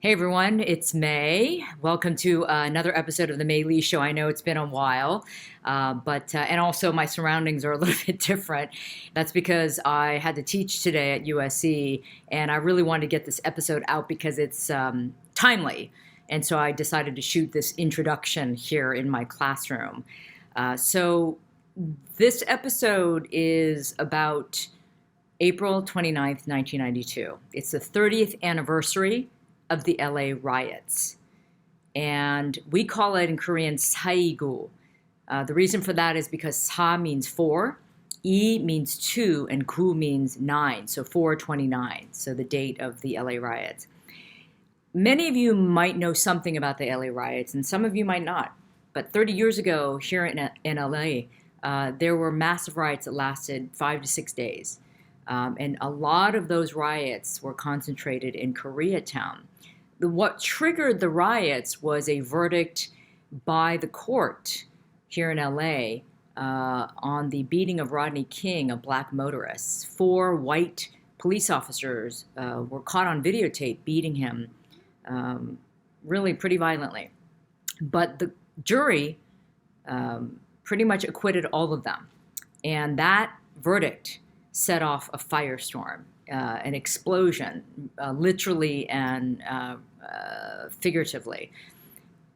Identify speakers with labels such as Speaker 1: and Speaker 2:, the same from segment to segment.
Speaker 1: Hey everyone, it's May. Welcome to another episode of the May Lee Show. I know it's been a while, but and also my surroundings are a little bit different. That's because I had to teach today at USC, and I really wanted to get this episode out because it's timely. And so I decided to shoot this introduction here in my classroom. So this episode is about April 29th, 1992. It's the 30th anniversary of the LA riots. And we call it in Korean Saigu. The reason for that is because Sa means four, I means two, and Gu means nine. So 429, so the date of the LA riots. Many of you might know something about the LA riots, and some of you might not. But 30 years ago, here in LA, there were massive riots that lasted 5 to 6 days. And a lot of those riots were concentrated in Koreatown. What triggered the riots was a verdict by the court here in LA on the beating of Rodney King, a black motorist. Four white police officers were caught on videotape beating him really pretty violently. But the jury pretty much acquitted all of them. And that verdict set off a firestorm, an explosion, literally and figuratively.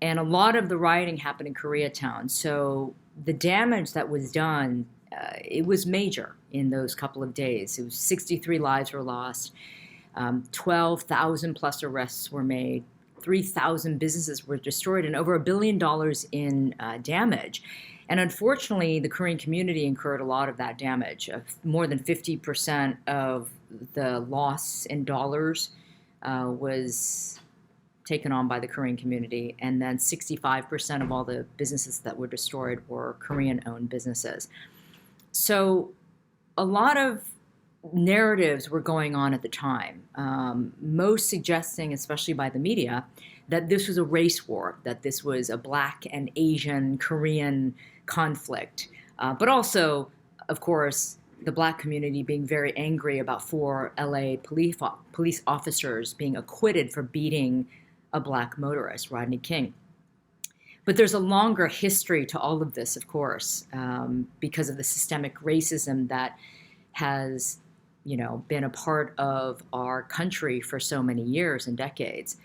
Speaker 1: And a lot of the rioting happened in Koreatown. So the damage that was done, it was major in those couple of days. It was 63 lives were lost, 12,000 plus arrests were made, 3,000 businesses were destroyed, and over $1 billion in damage. And unfortunately, the Korean community incurred a lot of that damage. More than 50% of the loss in dollars was taken on by the Korean community. And then 65% of all the businesses that were destroyed were Korean-owned businesses. So a lot of narratives were going on at the time, most suggesting, especially by the media, that this was a race war, that this was a black and Asian Korean conflict. But also, of course, the black community being very angry about four LA police officers being acquitted for beating a black motorist, Rodney King. But there's a longer history to all of this, of course, because of the systemic racism that has, been a part of our country for so many years and decades.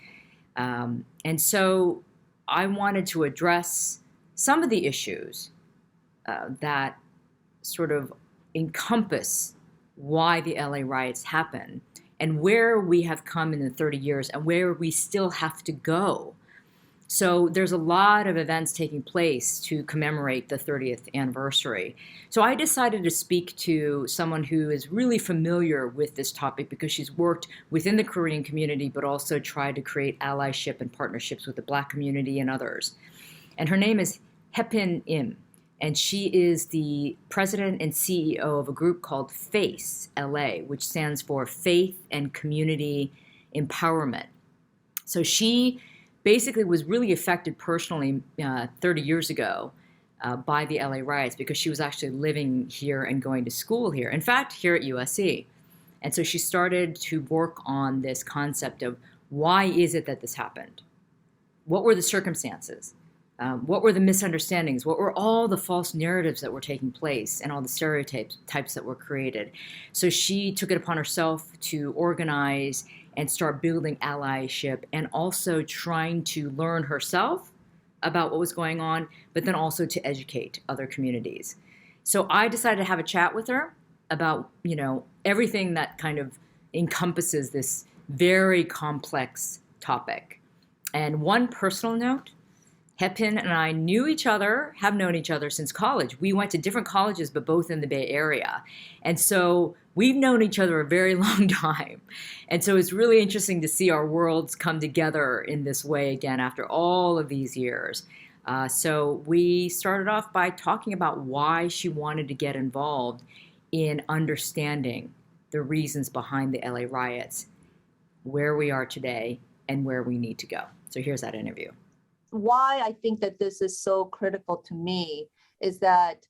Speaker 1: And so I wanted to address some of the issues that sort of encompass why the LA riots happened and where we have come in the 30 years and where we still have to go. So there's a lot of events taking place to commemorate the 30th anniversary. So I decided to speak to someone who is really familiar with this topic because she's worked within the Korean community, but also tried to create allyship and partnerships with the black community and others. And her name is Hyepin Im, and she is the president and CEO of a group called FACE LA, which stands for Faith and Community Empowerment. So she basically was really affected personally 30 years ago by the LA riots because she was actually living here and going to school here. In fact, here at USC. And so she started to work on this concept of why is it that this happened? What were the circumstances? What were the misunderstandings? What were all the false narratives that were taking place and all the stereotypes that were created? So she took it upon herself to organize and start building allyship and also trying to learn herself about what was going on, but then also to educate other communities. So I decided to have a chat with her about, everything that kind of encompasses this very complex topic. And one personal note, Hyepin and I have known each other since college. We went to different colleges, but both in the Bay Area. And so we've known each other a very long time. And so it's really interesting to see our worlds come together in this way again after all of these years. So we started off by talking about why she wanted to get involved in understanding the reasons behind the LA riots, where we are today, and where we need to go. So here's that interview.
Speaker 2: Why I think that this is so critical to me is that,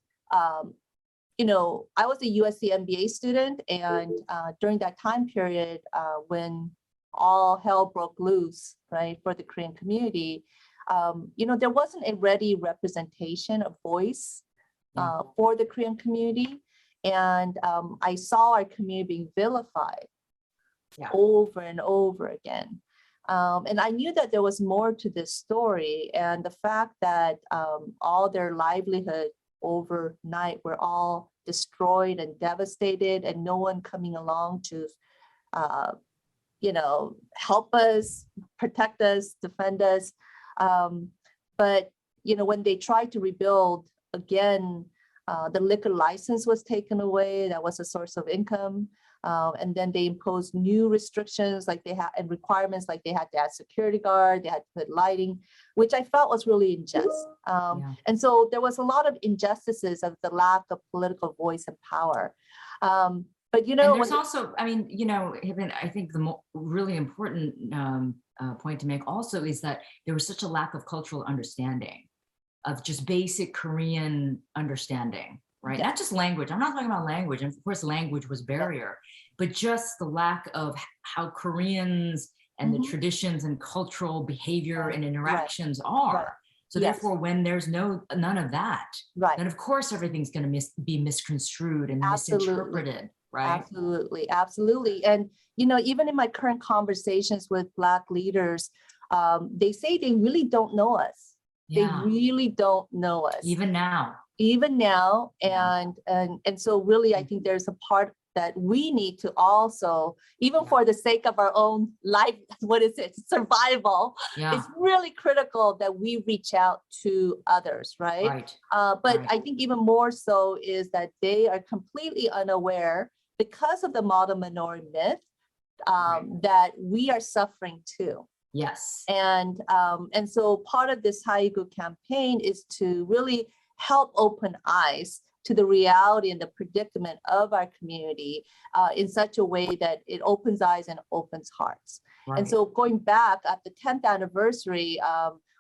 Speaker 2: I was a USC MBA student, and during that time period, when all hell broke loose, right, for the Korean community, there wasn't a ready representation of voice for the Korean community. And I saw our community being vilified over and over again. And I knew that there was more to this story, and the fact that all their livelihood overnight were all destroyed and devastated, and no one coming along to, help us, protect us, defend us. But, when they tried to rebuild again, the liquor license was taken away. That was a source of income. And then they imposed new restrictions and requirements, like they had to add security guard, they had to put lighting, which I felt was really unjust. And so there was a lot of injustices of the lack of political voice and power. But
Speaker 1: and there's also, Hyepin, I think the really important point to make also is that there was such a lack of cultural understanding, of just basic Korean understanding. Right, not just language. I'm not talking about language, and of course, language was barrier, but just the lack of how Koreans and the traditions and cultural behavior and interactions are. So therefore, when there's none of that, then of course everything's going to be misconstrued and misinterpreted. Right.
Speaker 2: Absolutely. And even in my current conversations with Black leaders, they say they really don't know us. They really don't know us.
Speaker 1: Even now.
Speaker 2: And so really, I think there's a part that we need to also, even for the sake of our own life, survival, it's really critical that we reach out to others, right? But I think even more so is that they are completely unaware, because of the model minority myth, that we are suffering too.
Speaker 1: Yes.
Speaker 2: And so part of this Hyepin campaign is to really help open eyes to the reality and the predicament of our community in such a way that it opens eyes and opens hearts. And so going back at the 10th anniversary,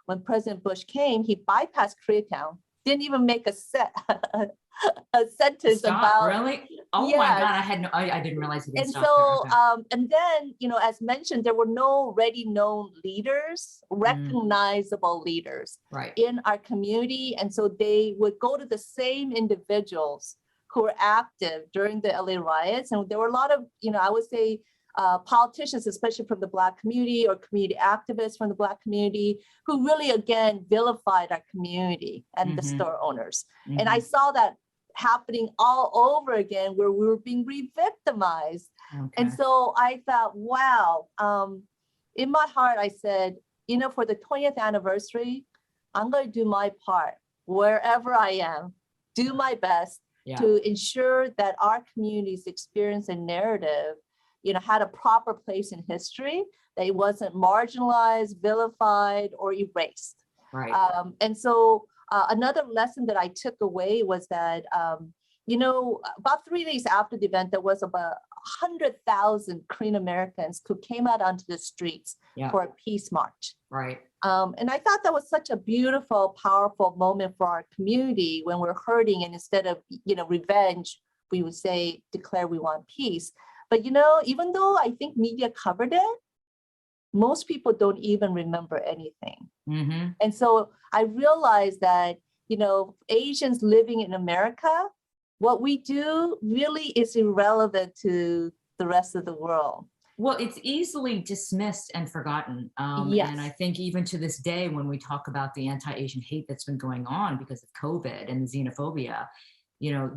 Speaker 2: when President Bush came, he bypassed Koreatown, didn't even make a sentence about.
Speaker 1: Really? Oh my God! I didn't realize it.
Speaker 2: And so, and then, as mentioned, there were no already known leaders, recognizable leaders, in our community, and so they would go to the same individuals who were active during the LA riots, and there were a lot of, I would say, politicians, especially from the Black community, or community activists from the Black community, who really, again, vilified our community and the store owners. And I saw that happening all over again, where we were being re-victimized. And so I thought, wow, in my heart, I said, for the 20th anniversary, I'm going to do my part wherever I am, do my best to ensure that our community's experience and narrative had a proper place in history, that it wasn't marginalized, vilified, or erased. And so another lesson that I took away was that, about 3 days after the event, there was about 100,000 Korean Americans who came out onto the streets for a peace march. And I thought that was such a beautiful, powerful moment for our community when we're hurting, and instead of, revenge, we would say, declare we want peace. But, even though I think media covered it, most people don't even remember anything. And so I realized that, Asians living in America, what we do really is irrelevant to the rest of the world.
Speaker 1: Well, it's easily dismissed and forgotten. And I think even to this day, when we talk about the anti-Asian hate that's been going on because of COVID and the xenophobia,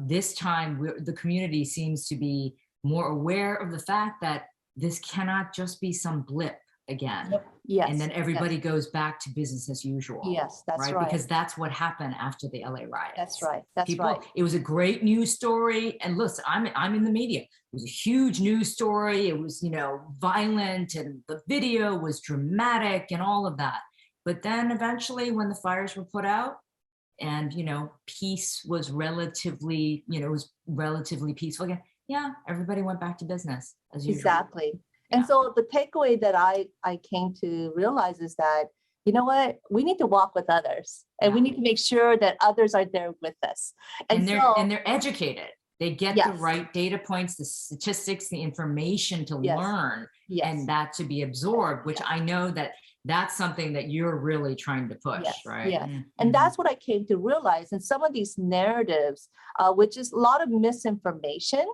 Speaker 1: this time the community seems to be more aware of the fact that this cannot just be some blip again. And then everybody goes back to business as usual.
Speaker 2: That's right.
Speaker 1: Because that's what happened after the LA riots.
Speaker 2: That's right.
Speaker 1: It was a great news story. And listen, I'm in the media. It was a huge news story. It was, violent, and the video was dramatic and all of that. But then eventually, when the fires were put out, and peace was relatively, peaceful again. Everybody went back to business as usual.
Speaker 2: Exactly. And so the takeaway that I came to realize is that, we need to walk with others, and we need to make sure that others are there with us.
Speaker 1: And they're educated. They get the right data points, the statistics, the information to learn, and that to be absorbed, which I know that's something that you're really trying to push, right?
Speaker 2: Yeah. And that's what I came to realize. And some of these narratives, which is a lot of misinformation,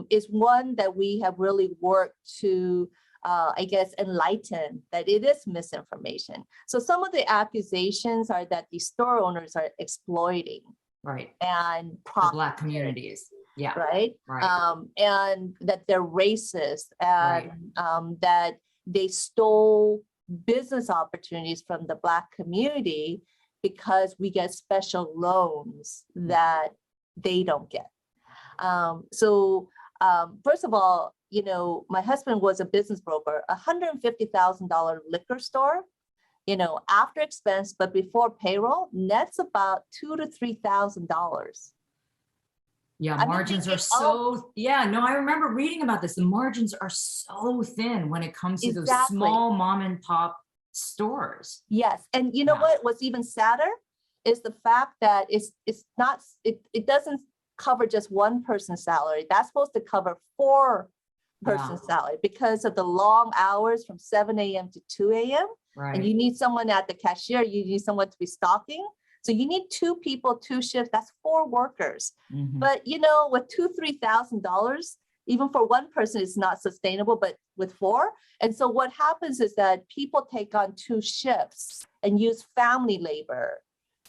Speaker 2: is one that we have really worked to, I guess, enlighten that it is misinformation. So some of the accusations are that the store owners are exploiting.
Speaker 1: Right.
Speaker 2: And
Speaker 1: the Black communities. Yeah.
Speaker 2: Right. And that they're racist and that they stole business opportunities from the Black community because we get special loans that they don't get. So first of all, you know, my husband was a business broker, $150,000 liquor store. You know, after expense, but before payroll, net's about $2,000 to $3,000.
Speaker 1: Yeah, margins are so, I remember reading about this. The margins are so thin when it comes to those small mom and pop stores.
Speaker 2: Yes, and you know what's even sadder is the fact that it doesn't cover just one person's salary. That's supposed to cover 4 person's salary because of the long hours from 7 a.m. to 2 a.m. Right. And you need someone at the cashier, you need someone to be stocking. So you need 2 people, 2 shifts, that's 4 workers. But you know, with $2,000-$3,000, even for one person, it's not sustainable, but with 4. And so what happens is that people take on 2 shifts and use family labor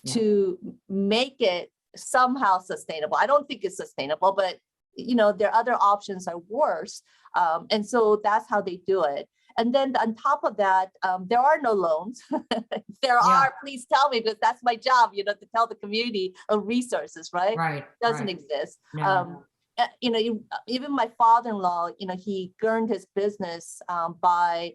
Speaker 2: to make it somehow sustainable. I don't think it's sustainable, but you know, their other options are worse. And so that's how they do it. And then on top of that, there are no loans. There are, please tell me, because that's my job, you know, to tell the community of resources, right?
Speaker 1: Right.
Speaker 2: Doesn't exist. No. You know, even my father-in-law, you know, he earned his business by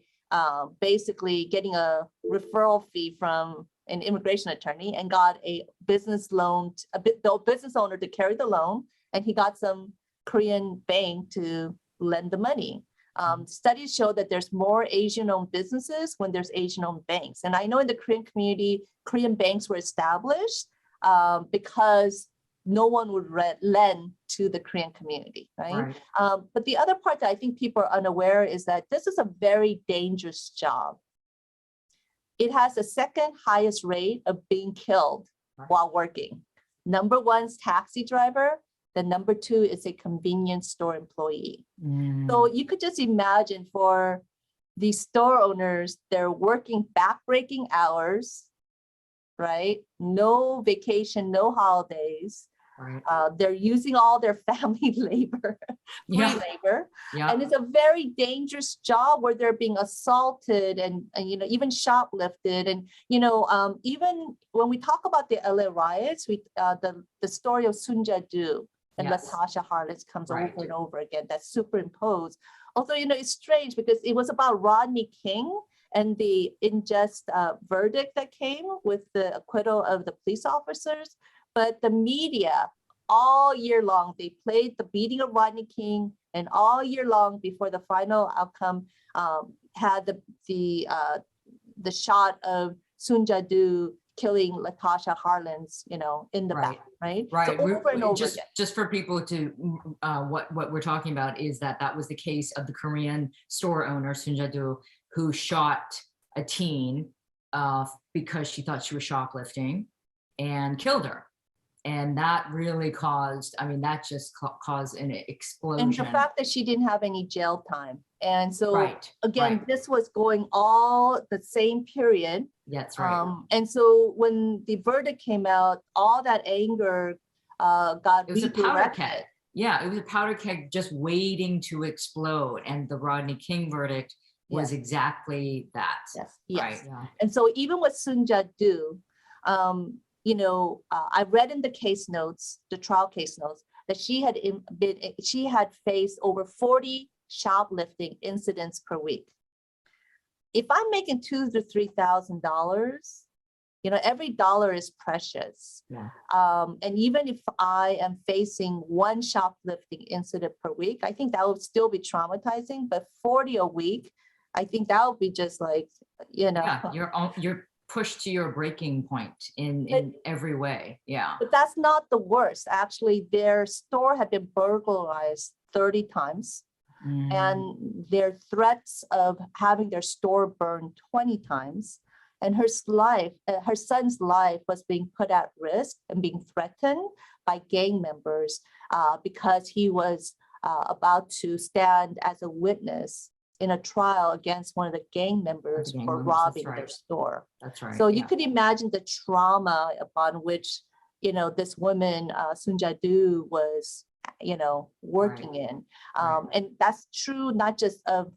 Speaker 2: basically getting a referral fee from an immigration attorney and got a business loan, the business owner to carry the loan, and he got some Korean bank to lend the money. Studies show that there's more Asian-owned businesses when there's Asian-owned banks. And I know in the Korean community, Korean banks were established because no one would lend to the Korean community, right? But the other part that I think people are unaware is that this is a very dangerous job. It has the second highest rate of being killed while working. Number 1 is taxi driver. The number 2 is a convenience store employee. So you could just imagine for these store owners, they're working backbreaking hours, right? No vacation, no holidays. They're using all their family labor, free labor. And it's a very dangerous job where they're being assaulted and you know, even shoplifted. And, you know, even when we talk about the LA riots, the story of Soon Ja-do and Latasha Harless comes over and over again. That's superimposed. Although, you know, it's strange because it was about Rodney King and the unjust verdict that came with the acquittal of the police officers. But the media, all year long, they played the beating of Rodney King, and all year long before the final outcome had the shot of Soon Ja-do killing Latasha Harless, you know, in the back, right? So over and over again.
Speaker 1: Just for people to, what we're talking about is that was the case of the Korean store owner, Soon Ja-do, who shot a teen because she thought she was shoplifting and killed her. And that really caused, I mean, that just caused an explosion.
Speaker 2: And the fact that she didn't have any jail time. And so again, this was going all the same period.
Speaker 1: That's right.
Speaker 2: And so when the verdict came out, all that anger got
Speaker 1: It was a powder keg. Yeah, it was a powder keg just waiting to explode. And the Rodney King verdict was exactly that.
Speaker 2: Yes. And so even with Soon Ja-do, you know, I read in the case notes, the trial case notes, that she had faced over 40 shoplifting incidents per week. If I'm making $2,000 to $3,000, you know, every dollar is precious. And even if I am facing 1 shoplifting incident per week, I think that would still be traumatizing. But 40 a week, I think that would be just like, you know.
Speaker 1: Yeah, you're pushed to your breaking point in every way. Yeah.
Speaker 2: But that's not the worst. Actually, their store had been burglarized 30 times. And their threats of having their store burned 20 times. And her son's life was being put at risk and being threatened by gang members because he was about to stand as a witness in a trial against one of the gang members for robbing their store.
Speaker 1: That's right.
Speaker 2: So you could imagine the trauma upon which, this woman, Sun Ja-do, was working in. And that's true not just of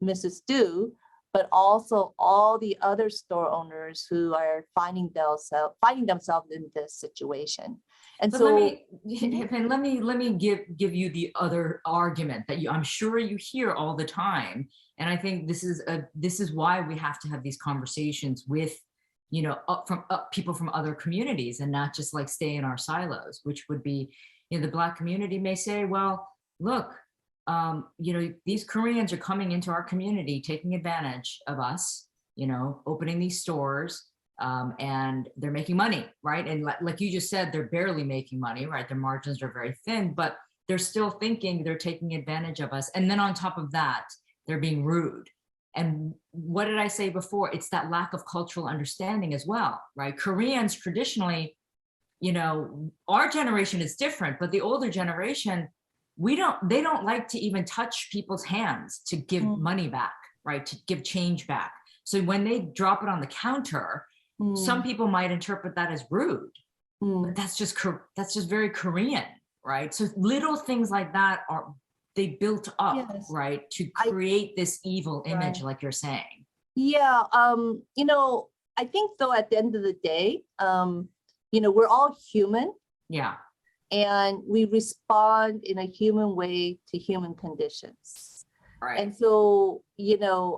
Speaker 2: Mrs. Du, but also all the other store owners who are finding themselves in this situation. And
Speaker 1: but
Speaker 2: so
Speaker 1: let me give you the other argument that I'm sure you hear all the time. And I think this is why we have to have these conversations with people from other communities, and not just like stay in our silos, which would be, the Black community may say, well, look, these Koreans are coming into our community, taking advantage of us, opening these stores, and they're making money, right? And like you just said, they're barely making money, right? Their margins are very thin, but they're still thinking they're taking advantage of us. And then on top of that, they're being rude. And what did I say before? It's that lack of cultural understanding as well, right? Koreans traditionally, our generation is different, but the older generation, they don't like to even touch people's hands to give money back, right? To give change back. So when they drop it on the counter, some people might interpret that as rude, but that's just very Korean, right? So little things like that they built up, right, to create this evil image, like you're saying.
Speaker 2: Yeah, I think though at the end of the day, we're all human.
Speaker 1: Yeah.
Speaker 2: And we respond in a human way to human conditions.
Speaker 1: Right.
Speaker 2: And so,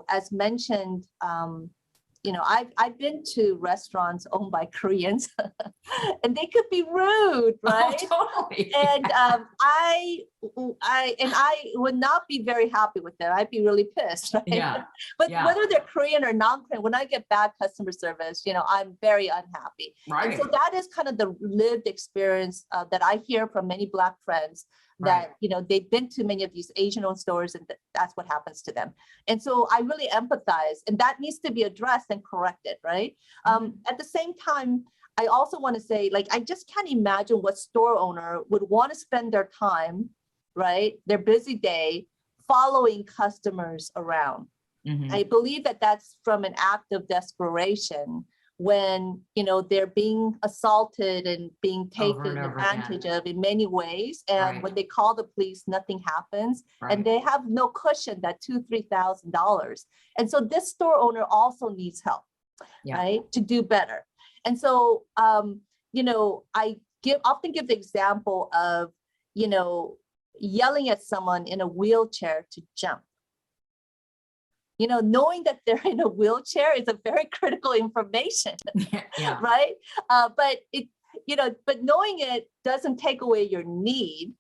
Speaker 2: as mentioned, I've been to restaurants owned by Koreans and they could be rude, right?
Speaker 1: Oh, totally.
Speaker 2: And I would not be very happy with them. I'd be really pissed, right?
Speaker 1: Yeah.
Speaker 2: But whether they're Korean or non-Korean, when I get bad customer service, I'm very unhappy.
Speaker 1: Right.
Speaker 2: And so that is kind of the lived experience that I hear from many Black friends, that they've been to many of these Asian-owned stores, and that's what happens to them. And so I really empathize, and that needs to be addressed and corrected, right? At the same time, I also want to say, I just can't imagine what store owner would want to spend their time, right, their busy day, following customers around. I believe that that's from an act of desperation, when they're being assaulted and being taken advantage of in many ways, and when they call the police, nothing happens, and they have no cushion, that $2,000-$3,000. And so this store owner also needs help, right, to do better. And so I often give the example of yelling at someone in a wheelchair to jump. Knowing that they're in a wheelchair is a very critical information, right? But knowing it doesn't take away your need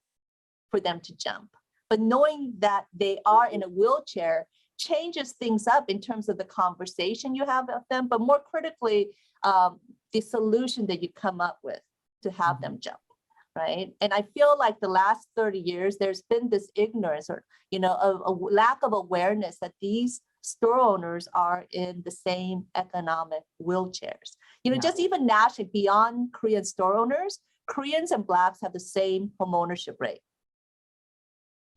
Speaker 2: for them to jump. But knowing that they are in a wheelchair changes things up in terms of the conversation you have with them, but more critically, the solution that you come up with to have them jump. Right. And I feel like the last 30 years, there's been this ignorance, or, a lack of awareness that these store owners are in the same economic wheelchairs. Just even nationally, beyond Korean store owners, Koreans and Blacks have the same homeownership rate.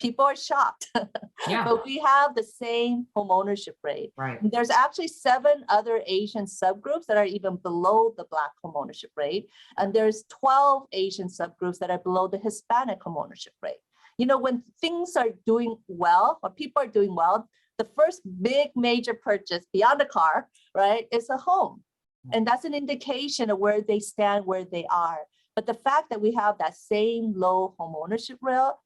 Speaker 2: People are shocked, but we have the same homeownership rate.
Speaker 1: Right.
Speaker 2: There's actually 7 other Asian subgroups that are even below the Black homeownership rate. And there's 12 Asian subgroups that are below the Hispanic homeownership rate. When things are doing well, or people are doing well, the first big major purchase beyond a car, right, is a home. And that's an indication of where they stand, where they are. But the fact that we have that same low homeownership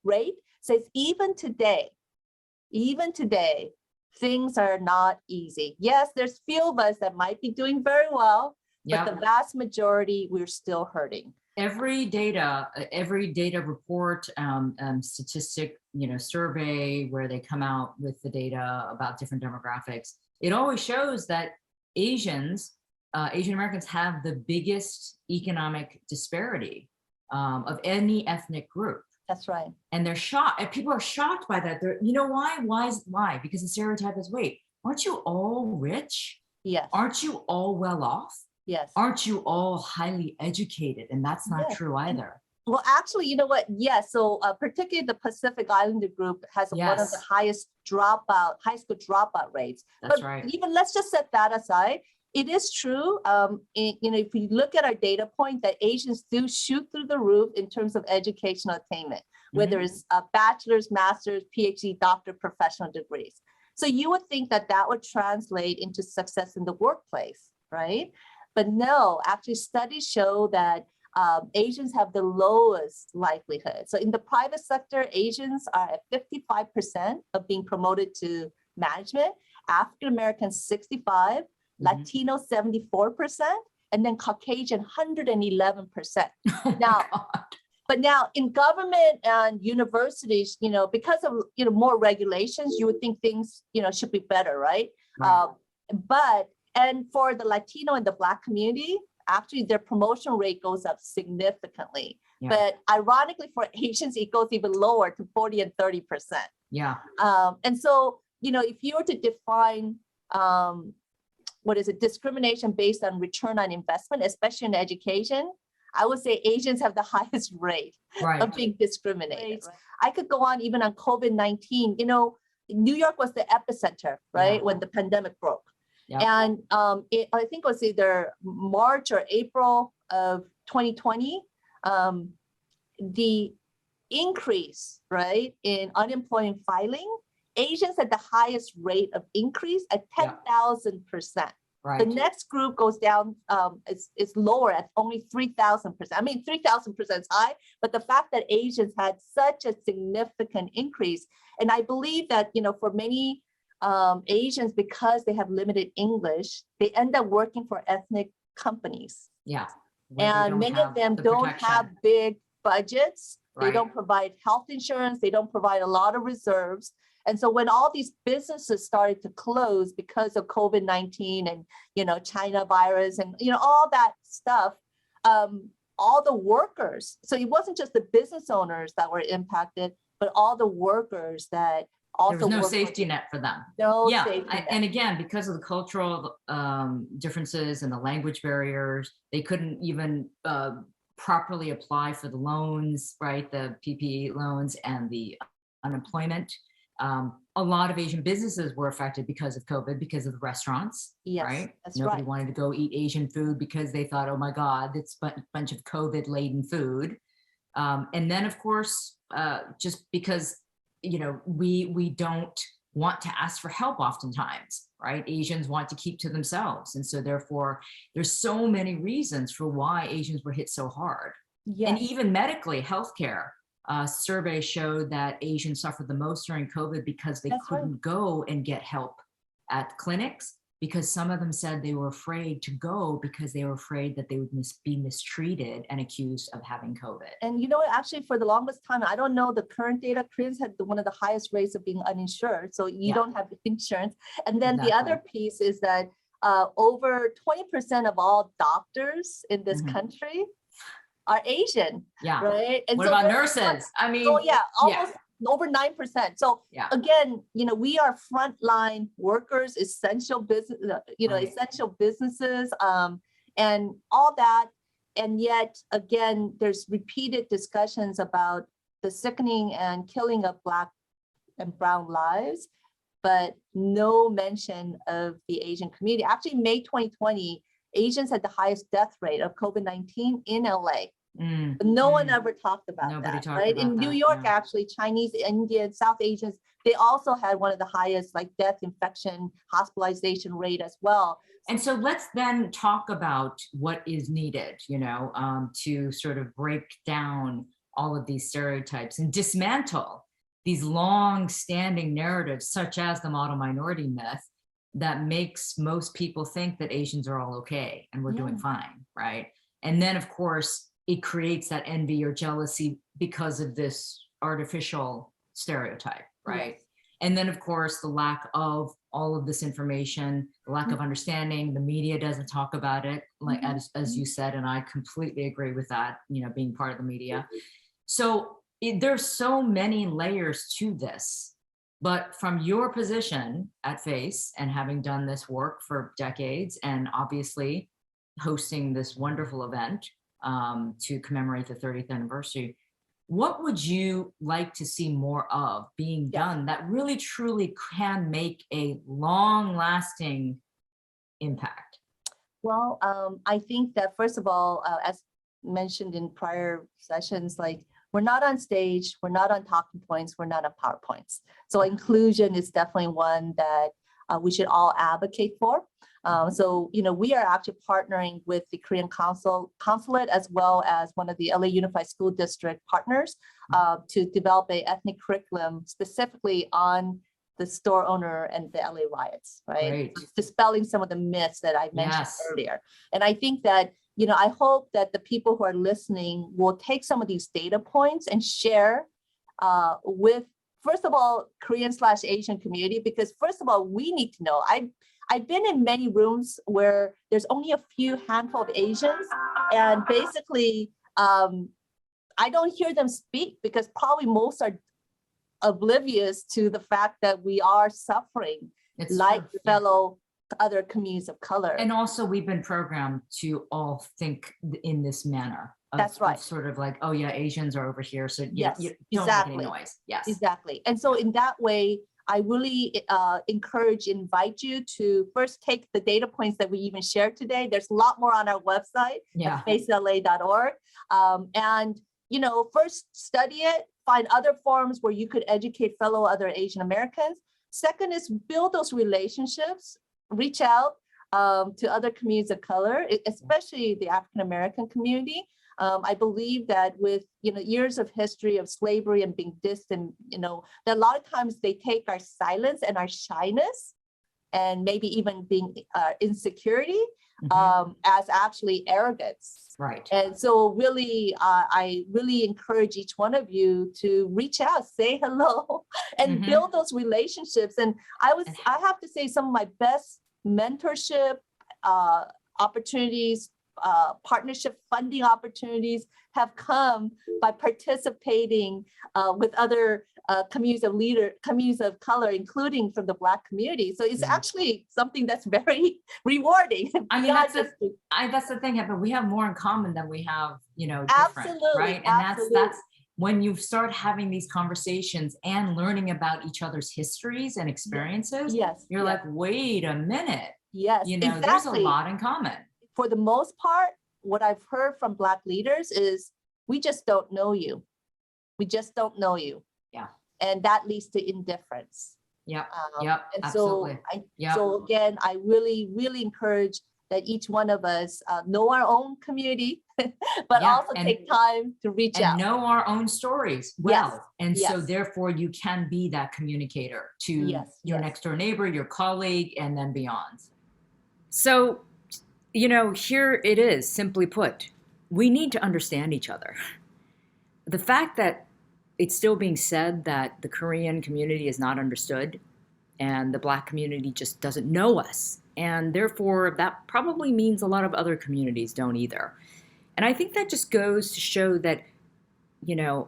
Speaker 2: rate says even today, things are not easy. Yes, there's few of us that might be doing very well, but the vast majority, we're still hurting.
Speaker 1: Every data report, statistic, survey where they come out with the data about different demographics, it always shows that Asians Asian Americans have the biggest economic disparity of any ethnic group.
Speaker 2: That's right.
Speaker 1: And they're shocked. And people are shocked by that. You know why? Why? Because the stereotype is, wait, aren't you all rich?
Speaker 2: Yes.
Speaker 1: Aren't you all well off?
Speaker 2: Yes.
Speaker 1: Aren't you all highly educated? And that's not true either.
Speaker 2: Well, actually, you know what? Yes. So particularly the Pacific Islander group has one of the highest high school dropout rates.
Speaker 1: That's
Speaker 2: but
Speaker 1: right.
Speaker 2: Even let's just set that aside. It is true. If we look at our data point, that Asians do shoot through the roof in terms of educational attainment, whether it's a bachelor's, master's, PhD, doctor, professional degrees. So you would think that that would translate into success in the workplace, right? But no, actually studies show that Asians have the lowest likelihood. So in the private sector, Asians are at 55% of being promoted to management, African Americans 65%, Latino 74%, and then Caucasian 111%. But now in government and universities, because of more regulations, you would think things should be better, right? And for the Latino and the Black community, actually their promotion rate goes up significantly. Yeah. But ironically, for Asians, it goes even lower to 40 and 30%.
Speaker 1: Yeah.
Speaker 2: And so, if you were to define discrimination based on return on investment, especially in education, I would say Asians have the highest rate of being discriminated. Right. I could go on even on COVID-19. New York was the epicenter, right, when the pandemic broke. Yep. And I think it was either March or April of 2020, the increase, right, in unemployment filing, Asians had the highest rate of increase at 10,000%. Right. The next group goes down, it's lower at only 3,000%. I mean, 3,000% is high, but the fact that Asians had such a significant increase, and I believe that, for many Asians, because they have limited English, they end up working for ethnic companies.
Speaker 1: Yeah.
Speaker 2: And many of them don't have big budgets. Right. They don't provide health insurance. They don't provide a lot of reserves. And so when all these businesses started to close because of COVID-19 and, China virus and, all that stuff, all the workers, so it wasn't just the business owners that were impacted, but all the workers that also
Speaker 1: there was no safety net for them.
Speaker 2: No safety net.
Speaker 1: And again, because of the cultural differences and the language barriers, they couldn't even properly apply for the loans, right? The PPE loans and the unemployment. A lot of Asian businesses were affected because of COVID, because of the restaurants, right? Nobody wanted to go eat Asian food because they thought, oh my God, it's a bunch of COVID-laden food. And then, of course, just because, we don't want to ask for help oftentimes, right? Asians want to keep to themselves. And so therefore, there's so many reasons for why Asians were hit so hard. Yes. And even medically, healthcare. Surveys showed that Asians suffered the most during COVID because they couldn't go and get help at clinics, because some of them said they were afraid to go because they were afraid that they would be mistreated and accused of having COVID. And
Speaker 2: actually for the longest time, I don't know the current data, Koreans had one of the highest rates of being uninsured. So you don't have insurance. And then the other piece is that over 20% of all doctors in this country are Asian, right? And
Speaker 1: what about nurses? I mean,
Speaker 2: almost over 9%. So again, we are frontline workers, essential business, essential businesses, and all that. And yet, again, there's repeated discussions about the sickening and killing of Black and brown lives, but no mention of the Asian community. Actually, May 2020, Asians had the highest death rate of COVID-19 in LA. But no one ever talked about that, right? In New York, actually, Chinese, Indian, South Asians, they also had one of the highest death, infection, hospitalization rate as well.
Speaker 1: And so let's then talk about what is needed, to sort of break down all of these stereotypes and dismantle these long-standing narratives, such as the model minority myth, that makes most people think that Asians are all okay and we're doing fine, right? And then, of course, it creates that envy or jealousy because of this artificial stereotype, right? And then, of course, the lack of all of this information, the lack of understanding, the media doesn't talk about it, like as you said, and I completely agree with that, being part of the media. So there's so many layers to this. But from your position at FACE and having done this work for decades and obviously hosting this wonderful event to commemorate the 30th anniversary, what would you like to see more of being done that really truly can make a long-lasting impact?
Speaker 2: Well, I think that first of all, as mentioned in prior sessions, like we're not on stage, we're not on talking points, we're not on PowerPoints. So inclusion is definitely one that we should all advocate for. So, we are actually partnering with the Korean consulate as well as one of the LA Unified School District partners to develop an ethnic curriculum specifically on the store owner and the LA riots, right?
Speaker 1: Great.
Speaker 2: Dispelling some of the myths that I mentioned earlier. And I think that, I hope that the people who are listening will take some of these data points and share with, first of all, Korean/Asian community, because first of all, we need to know. I've been in many rooms where there's only a few handful of Asians, and basically, I don't hear them speak because probably most are oblivious to the fact that we are suffering fellow other communities of color.
Speaker 1: And also we've been programmed to all think in this manner.
Speaker 2: That's right.
Speaker 1: Sort of like, oh yeah, Asians are over here, so you don't make any noise. Yes,
Speaker 2: exactly. And so in that way, I really invite you to first take the data points that we even shared today. There's a lot more on our website at facela.org. And, first study it, find other forums where you could educate fellow other Asian Americans. Second is build those relationships, reach out to other communities of color, especially the African American community. I believe that with years of history of slavery and being distant, that a lot of times they take our silence and our shyness and maybe even being insecurity as actually arrogance.
Speaker 1: Right.
Speaker 2: And so really, I really encourage each one of you to reach out, say hello, and build those relationships. And I have to say some of my best mentorship opportunities, partnership funding opportunities have come by participating with other communities of color, including from the Black community. So it's actually something that's very rewarding.
Speaker 1: I mean, that's the thing, but we have more in common than we have, different,
Speaker 2: absolutely,
Speaker 1: right? And that's when you start having these conversations and learning about each other's histories and experiences. You're like, wait a minute.
Speaker 2: Exactly.
Speaker 1: There's a lot in common.
Speaker 2: For the most part, what I've heard from Black leaders is we just don't know you. We just don't know you.
Speaker 1: Yeah.
Speaker 2: And that leads to indifference.
Speaker 1: And
Speaker 2: absolutely.
Speaker 1: So,
Speaker 2: so again, I really, really encourage that each one of us know our own community, but also take time to reach out.
Speaker 1: And know our own stories well. And so therefore you can be that communicator to your next door neighbor, your colleague, and then beyond. So, here it is, simply put, we need to understand each other. The fact that it's still being said that the Korean community is not understood and the Black community just doesn't know us. And therefore, that probably means a lot of other communities don't either. And I think that just goes to show that,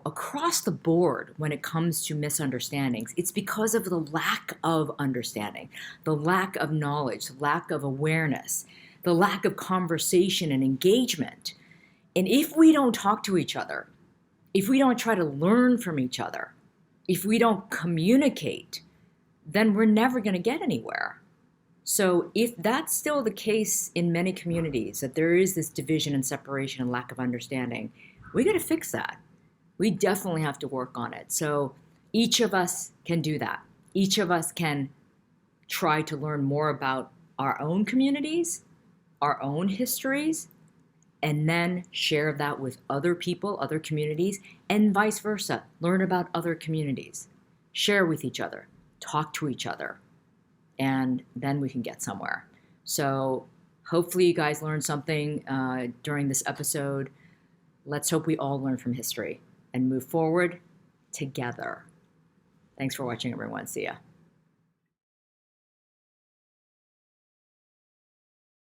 Speaker 1: across the board, when it comes to misunderstandings, it's because of the lack of understanding, the lack of knowledge, the lack of awareness, the lack of conversation and engagement. And if we don't talk to each other, if we don't try to learn from each other, if we don't communicate, then we're never going to get anywhere. So if that's still the case in many communities, that there is this division and separation and lack of understanding, we got to fix that. We definitely have to work on it. So each of us can do that. Each of us can try to learn more about our own communities, our own histories, and then share that with other people, other communities, and vice versa. Learn about other communities, share with each other, talk to each other, and then we can get somewhere. So hopefully you guys learned something during this episode. Let's hope we all learn from history and move forward together. Thanks for watching, everyone. See ya.